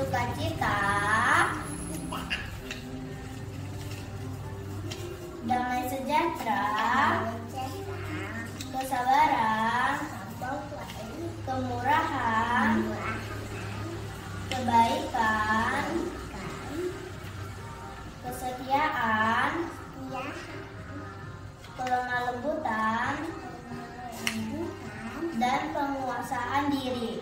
sukacita, damai sejahtera, kesabaran, kemurahan, kebaikan, kesetiaan, kelemah lembutan, dan penguasaan diri.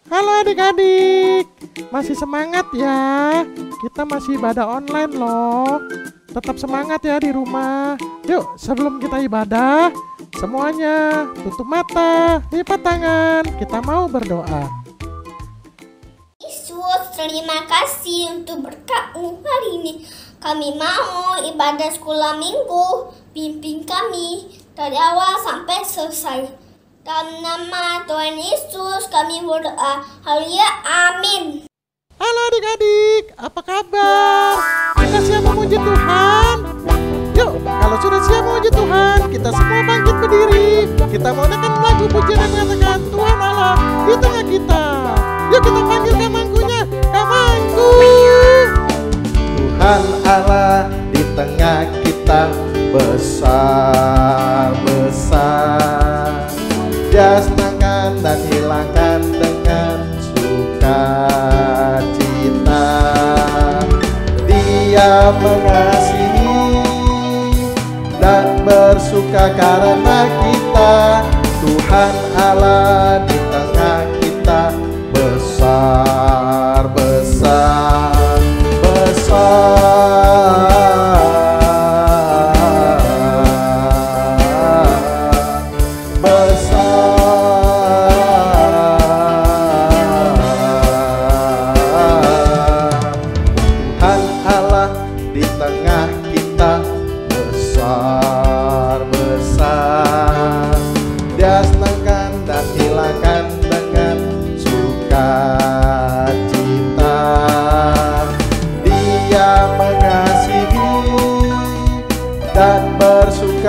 Halo adik-adik, masih semangat ya? Kita masih ibadah online loh. Tetap semangat ya di rumah. Yuk, sebelum kita ibadah, semuanya tutup mata, lipat tangan. Kita mau berdoa. Yesus, terima kasih untuk berkat-Mu hari ini. Kami mau ibadah sekolah minggu. Pimpin kami dari awal sampai selesai. Dalam nama Tuhan Yesus kami berdoa. Haleluya, amin. Halo adik-adik, apa kabar? Kita siap memuji Tuhan? Yuk, kalau sudah siap memuji Tuhan, kita semua bangkit berdiri. Kita mau nyanyikan lagu pujian yang mengatakan Tuhan Allah di tengah kita. Yuk kita panggil kamangkunya, kamangku. Tuhan Allah di tengah kita, besar-besar. Dia senangkan dan hilangkan dengan sukacita. Dia mengasihi dan bersuka karena kita. Tuhan Allah di tengah kita, besar-besar,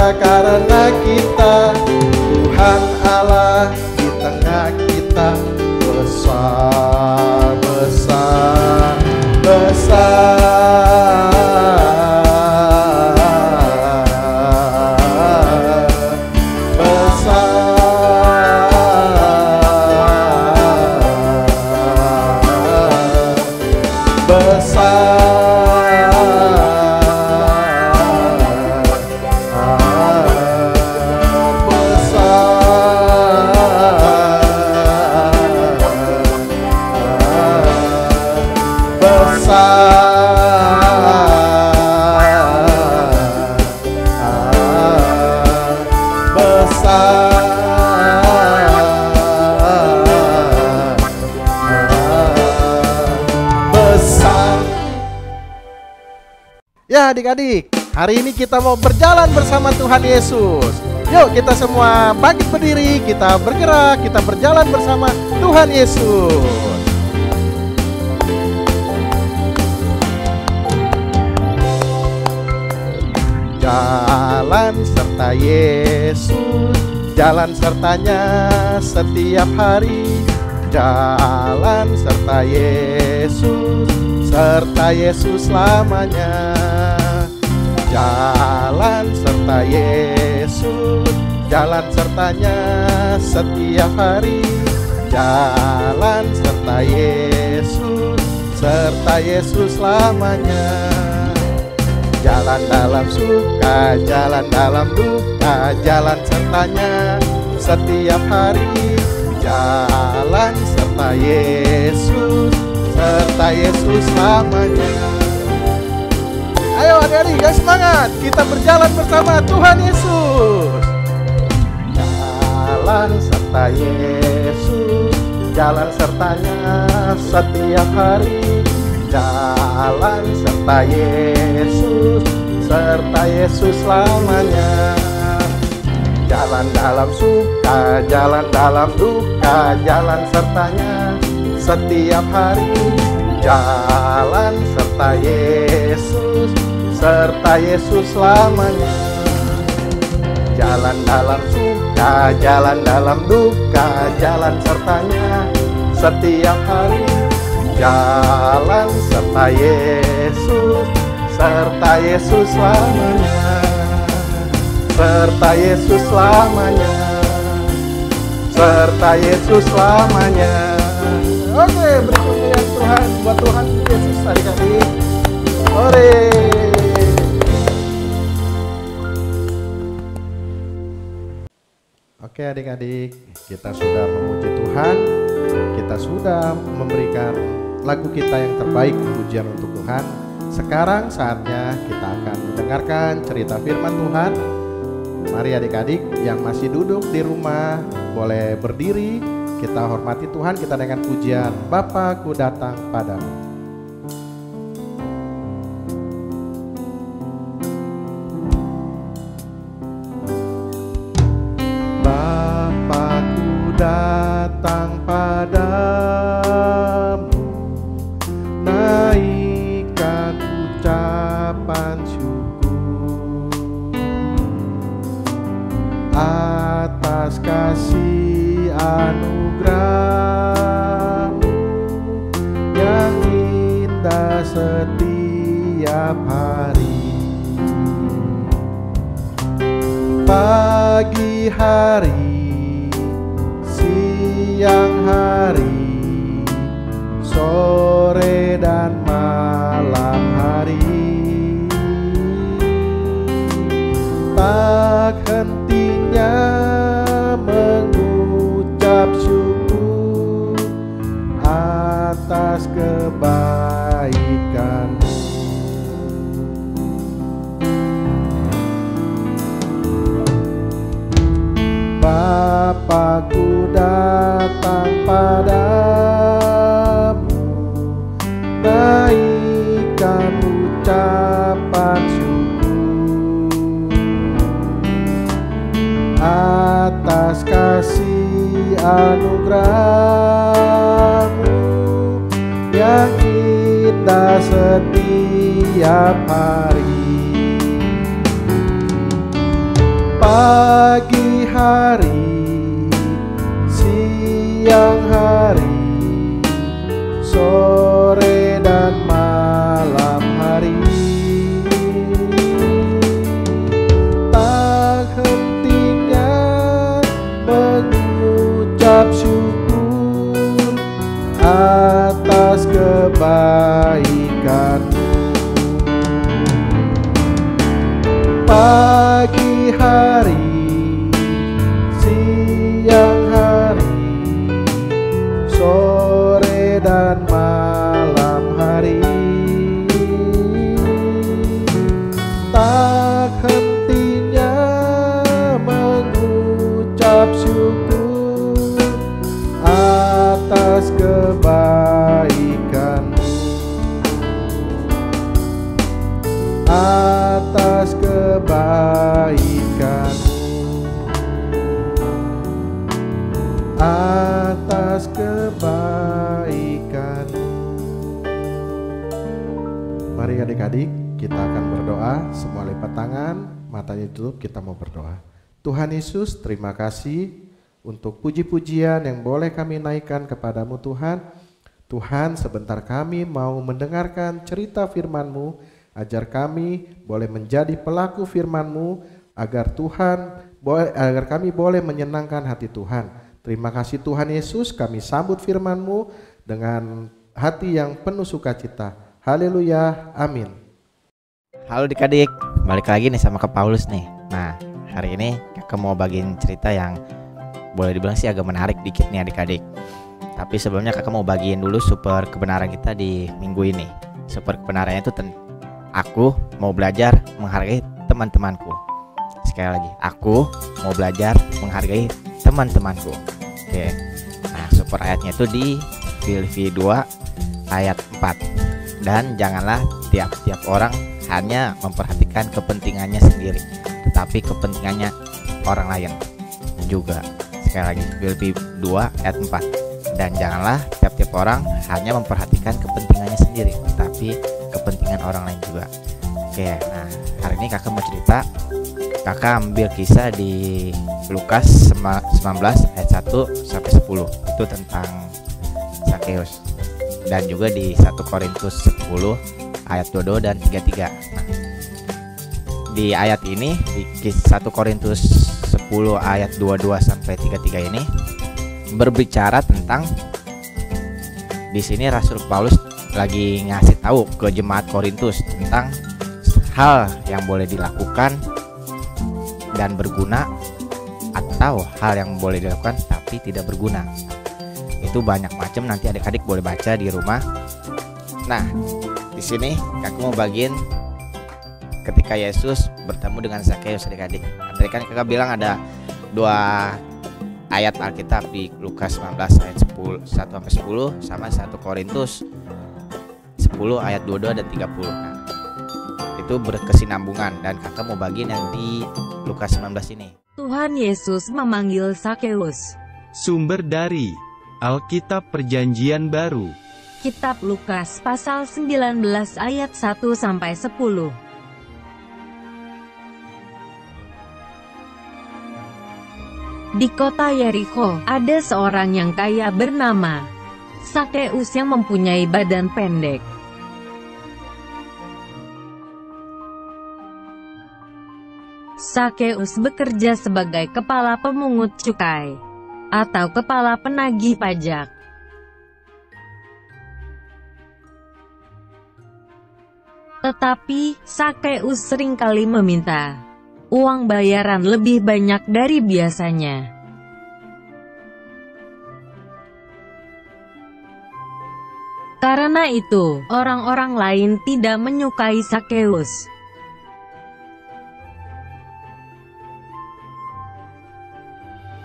karena kita. Tuhan Allah di tengah kita, besar-besar, Ya adik-adik, hari ini kita mau berjalan bersama Tuhan Yesus. Yuk kita semua bangkit berdiri, kita bergerak, kita berjalan bersama Tuhan Yesus. Jalan serta Yesus, jalan sertanya setiap hari. Jalan serta Yesus, serta Yesus selamanya. Jalan serta Yesus, jalan sertanya setiap hari. Jalan serta Yesus, serta Yesus selamanya. Jalan dalam suka, jalan dalam duka, jalan sertanya setiap hari. Jalan serta Yesus, serta Yesus selamanya. Ayo adik-adik, ya semangat, kita berjalan bersama Tuhan Yesus. Jalan serta Yesus, jalan sertanya setiap hari. Jalan serta Yesus, serta Yesus selamanya. Jalan dalam suka, jalan dalam duka, jalan sertanya setiap hari. Jalan serta Yesus, serta Yesus selamanya. jalan dalam suka, jalan dalam duka, jalan sertanya setiap hari. Jalan serta Yesus selamanya, serta Yesus selamanya, serta Yesus selamanya. Oke, beri pujian Tuhan buat Tuhan Yesus adik-adik. Ore. Oke adik-adik, kita sudah memuji Tuhan, kita sudah memberikan lagu kita yang terbaik, pujian untuk Tuhan. Sekarang saatnya kita akan mendengarkan cerita firman Tuhan. Mari adik-adik yang masih duduk di rumah boleh berdiri, kita hormati Tuhan, kita dengan pujian Bapa-Ku datang padamu. Bapa-Ku datang padamu, naikkan ucapan syukur atas kasih anugerah-Mu yang indah setiap hari. Pagi hari, siang hari, sore dan malam hari, tak hentinya mengucap syukur atas kebaikan-Mu. Bapa-Ku datang padamu, naikkan ucapan syukur atas kasih anugerah-Mu yang indah setiap hari. Pagi hari, siang hari, sore dan malam hari, tak hentinya mengucap syukur atas kebaikan-Mu. Pagi hari, siang hari, sore dan malam hari, tak hentinya mengucap syukur atas kebaikan-Mu, atas kebaikan-Mu, atas kebaikan-Mu. Mari adik-adik, kita akan berdoa. Semua lipat tangan, matanya ditutup, kita mau berdoa. Tuhan Yesus, terima kasih untuk puji-pujian yang boleh kami naikkan kepadamu Tuhan. Tuhan, sebentar kami mau mendengarkan cerita firman-Mu, ajar kami boleh menjadi pelaku firman-Mu, agar kami boleh menyenangkan hati Tuhan. Terima kasih Tuhan Yesus, kami sambut firman-Mu dengan hati yang penuh sukacita. Haleluya, amin. Halo adik-adik, balik lagi nih sama Kak Paulus nih. Nah, hari ini Kakak mau bagiin cerita yang boleh dibilang sih agak menarik dikit nih adik-adik. Tapi sebelumnya Kakak mau bagiin dulu super kebenaran kita di minggu ini. Super kebenarannya itu aku mau belajar menghargai teman-temanku. Sekali lagi, aku mau belajar menghargai teman-temanku. Oke. Nah, super ayatnya itu di Filipi 2 ayat 4. Dan janganlah tiap-tiap orang hanya memperhatikan kepentingannya sendiri, tetapi kepentingannya orang lain juga. Sekali lagi, Filipi 2 ayat 4. Dan janganlah tiap-tiap orang hanya memperhatikan kepentingannya sendiri, tetapi kepentingan orang lain juga. Oke, nah hari ini Kakak mau cerita Kakak ambil kisah di Lukas 19 ayat 1 sampai 10. Itu tentang Zakeus. Dan juga di 1 Korintus 10 ayat 22 dan 33. Nah, di ayat ini di 1 Korintus 10 ayat 22 sampai 33 ini berbicara tentang, di sini Rasul Paulus lagi ngasih tahu ke jemaat Korintus tentang hal yang boleh dilakukan dan berguna, atau hal yang boleh dilakukan tapi tidak berguna. Itu banyak macam, nanti adik-adik boleh baca di rumah. Nah, di sini kakak mau bagiin ketika Yesus bertemu dengan Zakeus adik-adik. Tadi kan kakak bilang ada 2 ayat Alkitab di Lukas 19 ayat 1 sampai 10 sama 1 Korintus 10 ayat 22 dan 30. Nah, itu berkesinambungan dan kakak mau bagiin yang di Lukas 19 ini. Tuhan Yesus memanggil Zakeus. Sumber dari Alkitab Perjanjian Baru. Kitab Lukas pasal 19 ayat 1 sampai 10. Di kota Yerikho, ada seorang yang kaya bernama Zakeus yang mempunyai badan pendek. Zakeus bekerja sebagai kepala pemungut cukai atau kepala penagih pajak. Tetapi Zakeus seringkali meminta uang bayaran lebih banyak dari biasanya. Karena itu, orang-orang lain tidak menyukai Zakeus.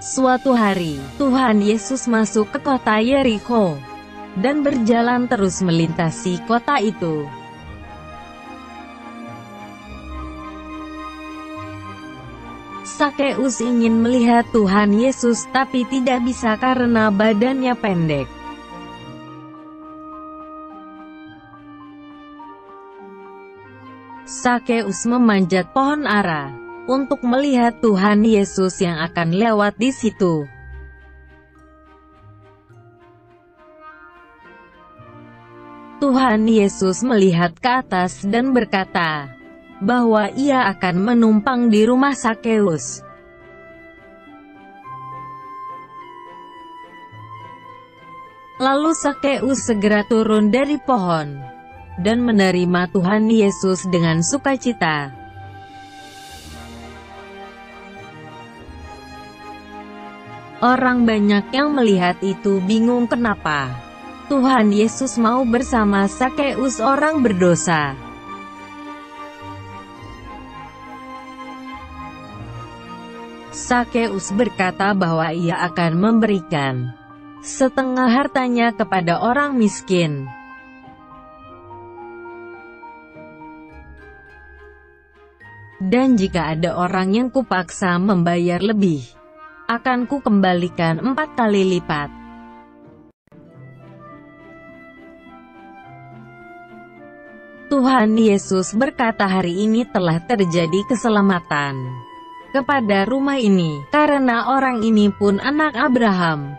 Suatu hari, Tuhan Yesus masuk ke kota Yerikho dan berjalan terus melintasi kota itu. Zakeus ingin melihat Tuhan Yesus tapi tidak bisa karena badannya pendek. Zakeus memanjat pohon ara untuk melihat Tuhan Yesus yang akan lewat di situ. Tuhan Yesus melihat ke atas dan berkata bahwa ia akan menumpang di rumah Zakeus. Lalu Zakeus segera turun dari pohon dan menerima Tuhan Yesus dengan sukacita. Orang banyak yang melihat itu bingung kenapa Tuhan Yesus mau bersama Zakeus, orang berdosa. Zakeus berkata bahwa ia akan memberikan setengah hartanya kepada orang miskin. Dan jika ada orang yang kupaksa membayar lebih, akan kukembalikan 4 kali lipat. Tuhan Yesus berkata hari ini telah terjadi keselamatan kepada rumah ini, karena orang ini pun anak Abraham.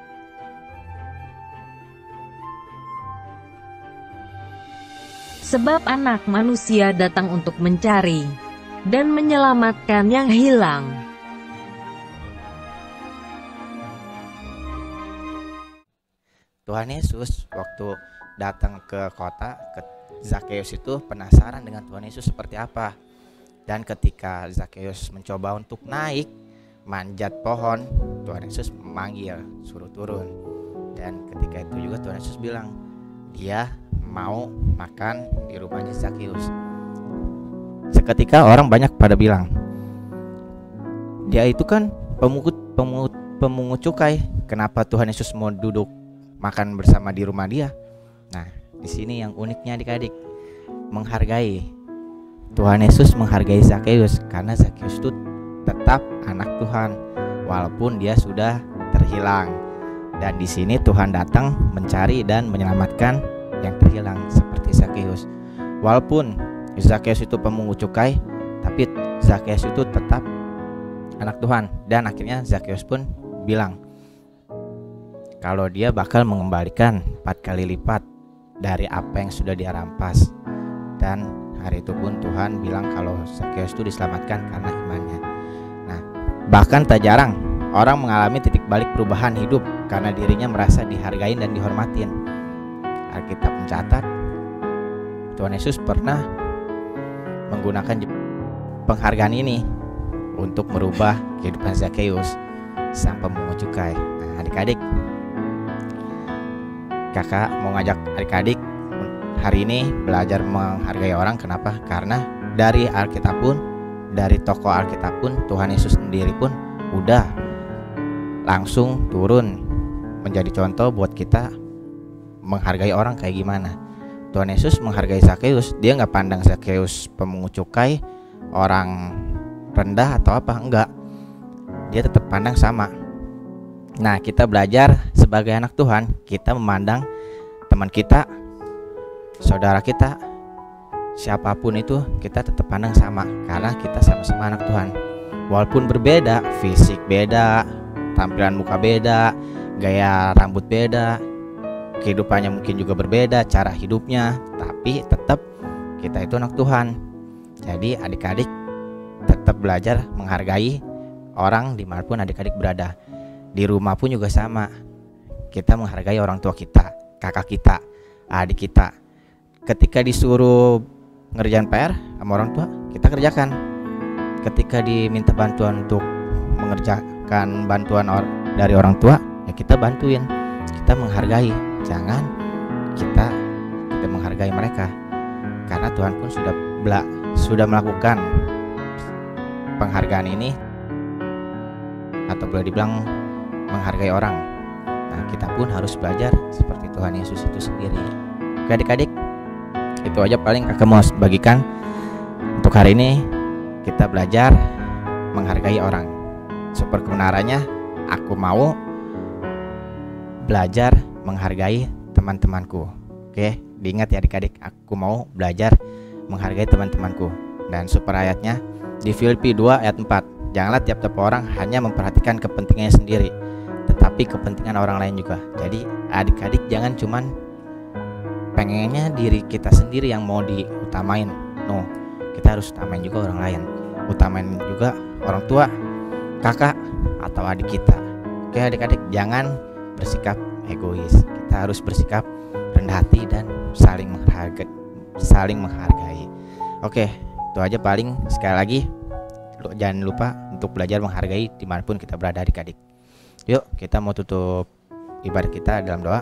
Sebab anak manusia datang untuk mencari dan menyelamatkan yang hilang. Tuhan Yesus waktu datang ke kota, Zakeus itu penasaran dengan Tuhan Yesus seperti apa. Dan ketika Zakeus mencoba untuk naik, manjat pohon, Tuhan Yesus memanggil, suruh turun. Dan ketika itu juga Tuhan Yesus bilang, dia mau makan di rumahnya Zakeus. Seketika orang banyak pada bilang, dia itu kan pemungut cukai, kenapa Tuhan Yesus mau duduk makan bersama di rumah dia? Nah, di sini yang uniknya adik-adik, menghargai. Tuhan Yesus menghargai Zakeus karena Zakeus itu tetap anak Tuhan walaupun dia sudah terhilang. Dan di sini Tuhan datang mencari dan menyelamatkan yang terhilang seperti Zakeus. Walaupun Zakeus itu pemungut cukai, tapi Zakeus itu tetap anak Tuhan. Dan akhirnya Zakheus pun bilang kalau dia bakal mengembalikan 4 kali lipat dari apa yang sudah dia rampas. Dan hari itu pun Tuhan bilang kalau Zakheus itu diselamatkan karena imannya. Nah, bahkan tak jarang orang mengalami titik balik perubahan hidup karena dirinya merasa dihargain dan dihormatin. Alkitab mencatat Tuhan Yesus pernah menggunakan penghargaan ini untuk merubah kehidupan Zakheus sang pemungut cukai. Nah, adik-adik, kakak mau ngajak adik-adik hari ini belajar menghargai orang. Kenapa? Karena dari Alkitab pun, dari tokoh Alkitab pun, Tuhan Yesus sendiri pun udah langsung turun menjadi contoh buat kita menghargai orang kayak gimana. Tuhan Yesus menghargai Zakheus. Dia nggak pandang Zakheus pemungut cukai, orang rendah atau apa, enggak. Dia tetap pandang sama. Nah, kita belajar sebagai anak Tuhan, kita memandang teman kita, saudara kita, siapapun itu kita tetap pandang sama karena kita sama-sama anak Tuhan. Walaupun berbeda, fisik beda, tampilan muka beda, gaya rambut beda, kehidupannya mungkin juga berbeda, cara hidupnya, tapi tetap kita itu anak Tuhan. Jadi adik-adik tetap belajar menghargai orang dimanapun adik-adik berada. Di rumah pun juga sama. Kita menghargai orang tua kita, kakak kita, adik kita. Ketika disuruh ngerjain PR sama orang tua, kita kerjakan. Ketika diminta bantuan untuk mengerjakan bantuan dari orang tua, ya kita bantuin. Kita menghargai. Jangan kita tidak menghargai mereka. Karena Tuhan pun sudah melakukan penghargaan ini, atau boleh dibilang menghargai orang. Nah, kita pun harus belajar seperti Tuhan Yesus itu sendiri. Oke adik-adik, itu aja paling kakak mau bagikan untuk hari ini. Kita belajar menghargai orang. Super kebenarannya, aku mau belajar menghargai teman-temanku. Oke, diingat ya adik-adik, aku mau belajar menghargai teman-temanku. Dan super ayatnya di Filipi 2 ayat 4. Janganlah tiap-tiap orang hanya memperhatikan kepentingannya sendiri, tetapi kepentingan orang lain juga. Jadi adik-adik jangan cuman pengennya diri kita sendiri yang mau diutamain. No, kita harus utamain juga orang lain. Utamain juga orang tua, kakak, atau adik kita. Oke adik-adik, jangan bersikap egois. Kita harus bersikap rendah hati dan saling menghargai. Oke, itu aja paling. Sekali lagi, jangan lupa untuk belajar menghargai dimanapun kita berada adik-adik. Yuk kita mau tutup ibadah kita dalam doa.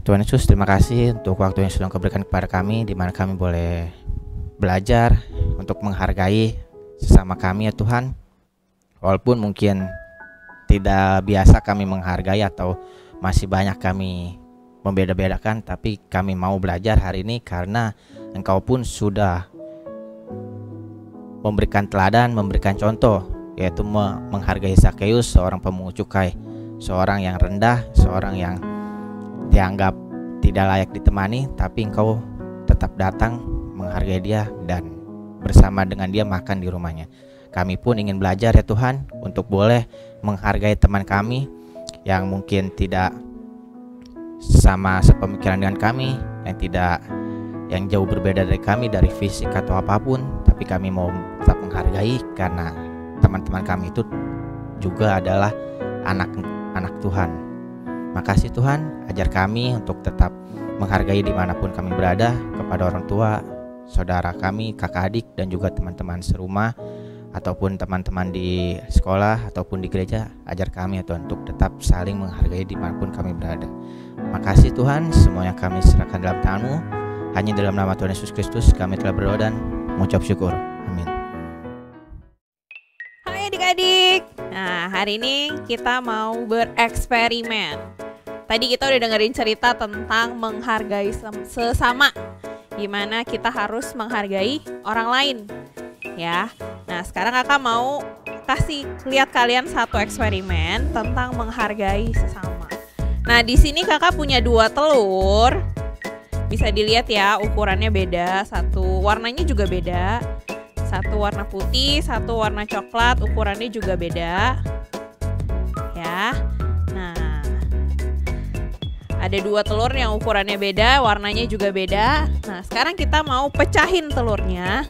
Tuhan Yesus, terima kasih untuk waktu yang sudah Kau berikan kepada kami, di mana kami boleh belajar untuk menghargai sesama kami ya Tuhan. Walaupun mungkin tidak biasa kami menghargai atau masih banyak kami membeda-bedakan, tapi kami mau belajar hari ini karena Engkau pun sudah memberikan teladan, memberikan contoh, yaitu menghargai Zakheus, seorang pemungut cukai, seorang yang rendah, seorang yang dianggap tidak layak ditemani, tapi Engkau tetap datang menghargai dia dan bersama dengan dia makan di rumahnya. Kami pun ingin belajar ya Tuhan untuk boleh menghargai teman kami yang mungkin tidak sama sepemikiran dengan kami, yang jauh berbeda dari kami dari fisik atau apapun, tapi kami mau tetap menghargai karena teman-teman kami itu juga adalah anak-anak Tuhan. Makasih Tuhan, ajar kami untuk tetap menghargai dimanapun kami berada, kepada orang tua, saudara kami, kakak adik, dan juga teman-teman serumah, ataupun teman-teman di sekolah, ataupun di gereja. Ajar kami ya Tuhan untuk tetap saling menghargai dimanapun kami berada. Makasih Tuhan, semuanya kami serahkan dalam tangan-Mu. Hanya dalam nama Tuhan Yesus Kristus kami telah berdoa dan mengucap syukur. Amin. Hai adik-adik. Nah, hari ini kita mau bereksperimen. Tadi kita udah dengerin cerita tentang menghargai sesama, gimana kita harus menghargai orang lain, ya. Nah, sekarang kakak mau kasih lihat kalian satu eksperimen tentang menghargai sesama. Nah, di sini kakak punya 2 telur. Bisa dilihat ya, ukurannya beda, warnanya juga beda. Satu warna putih, satu warna coklat, ukurannya juga beda. Ya. Nah, ada 2 telur yang ukurannya beda, warnanya juga beda. Nah, sekarang kita mau pecahin telurnya.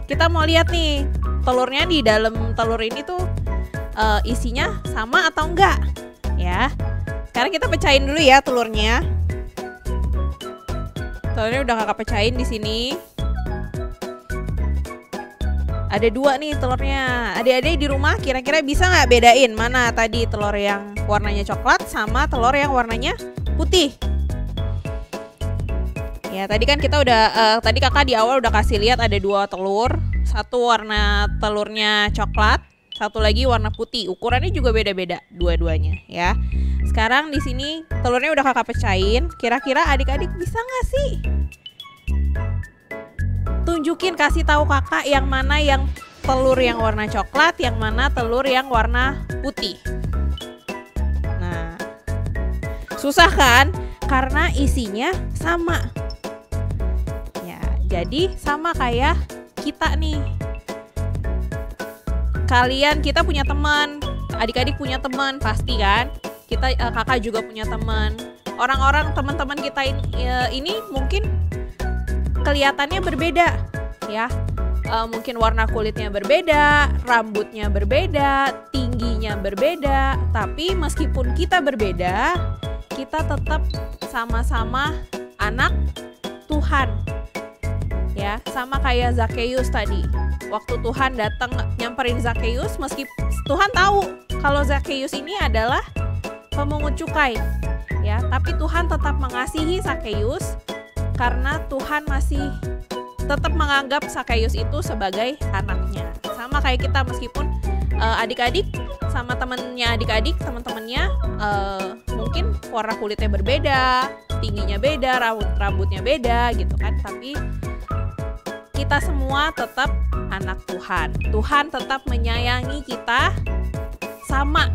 Kita mau lihat nih, telurnya di dalam telur ini tuh isinya sama atau enggak, ya. Sekarang kita pecahin dulu ya telurnya. Telurnya udah kakak pecahin di sini. Ada 2 nih telurnya. Adik-adik di rumah kira-kira bisa nggak bedain mana tadi telur yang warnanya coklat sama telur yang warnanya putih? Ya tadi kan kita udah tadi kakak di awal udah kasih lihat ada 2 telur. Satu warna telurnya coklat, satu lagi warna putih. Ukurannya juga beda-beda dua-duanya ya. Sekarang di sini telurnya udah kakak pecahin. Kira-kira adik-adik bisa nggak sih? Tunjukin, kasih tahu kakak yang mana yang telur yang warna coklat, yang mana telur yang warna putih. Nah, susah kan? Karena isinya sama. Ya, jadi sama kayak kita nih. Kita punya teman, adik-adik punya teman pasti kan? Kita kakak juga punya teman. Orang-orang teman-teman kita ini mungkin kelihatannya berbeda ya. Mungkin warna kulitnya berbeda, rambutnya berbeda, tingginya berbeda. Tapi meskipun kita berbeda, kita tetap sama-sama anak Tuhan. Ya, sama kayak Zakheus tadi. Waktu Tuhan datang nyamperin Zakheus, meski Tuhan tahu kalau Zakheus ini adalah pemungut cukai, ya, tapi Tuhan tetap mengasihi Zakheus karena Tuhan masih tetap menganggap Zakheus itu sebagai anaknya. Sama kayak kita, meskipun adik-adik sama temennya adik-adik, teman-temannya mungkin warna kulitnya berbeda, tingginya beda, rambutnya beda gitu kan, tapi kita semua tetap anak Tuhan. Tuhan tetap menyayangi kita sama.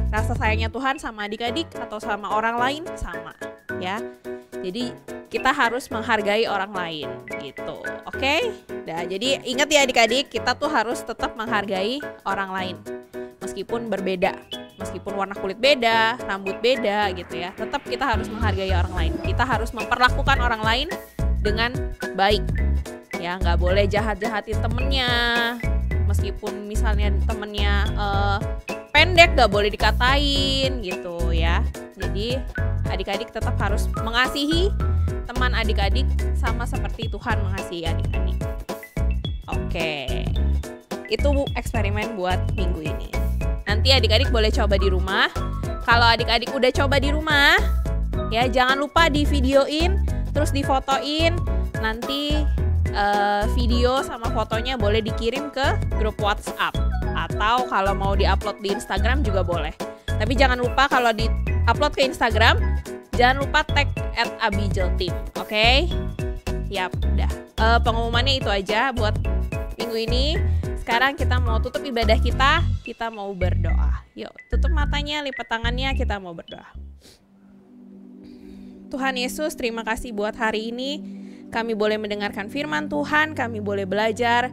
Rasa sayangnya Tuhan sama adik-adik atau sama orang lain sama, ya. Jadi kita harus menghargai orang lain gitu. Oke? Nah, jadi ingat ya adik-adik, kita tuh harus tetap menghargai orang lain. Meskipun berbeda, meskipun warna kulit beda, rambut beda gitu ya. Tetap kita harus menghargai orang lain. Kita harus memperlakukan orang lain dengan baik. Ya, nggak boleh jahat-jahatin temennya. Meskipun misalnya temennya pendek, nggak boleh dikatain gitu ya. Jadi adik-adik tetap harus mengasihi teman adik-adik sama seperti Tuhan mengasihi adik-adik. Oke, itu eksperimen buat minggu ini. Nanti adik-adik boleh coba di rumah. Kalau adik-adik udah coba di rumah, ya jangan lupa di videoin, terus difotoin. Nanti video sama fotonya boleh dikirim ke grup WhatsApp, atau kalau mau diupload di Instagram juga boleh. Tapi jangan lupa kalau di-upload ke Instagram, jangan lupa tag @abijelteam, oke? Yap, udah. Pengumumannya itu aja buat minggu ini. Sekarang kita mau tutup ibadah kita mau berdoa. Yuk, tutup matanya, lipat tangannya, kita mau berdoa. Tuhan Yesus, terima kasih buat hari ini. Kami boleh mendengarkan firman Tuhan, kami boleh belajar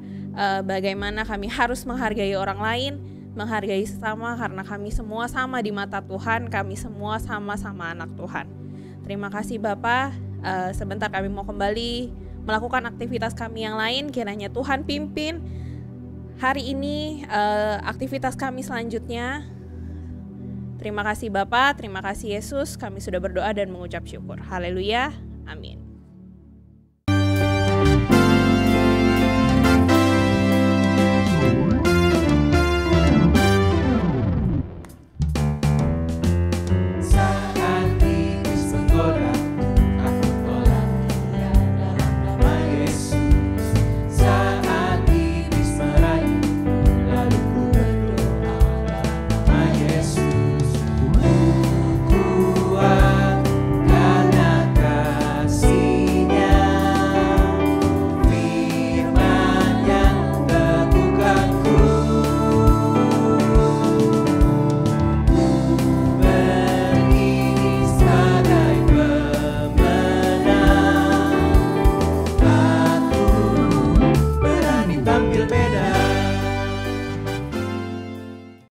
bagaimana kami harus menghargai orang lain, menghargai sesama, karena kami semua sama di mata Tuhan, kami semua sama-sama anak Tuhan. Terima kasih Bapa. Sebentar kami mau kembali melakukan aktivitas kami yang lain, kiranya Tuhan pimpin hari ini aktivitas kami selanjutnya. Terima kasih Bapa, terima kasih Yesus, kami sudah berdoa dan mengucap syukur. Haleluya, amin.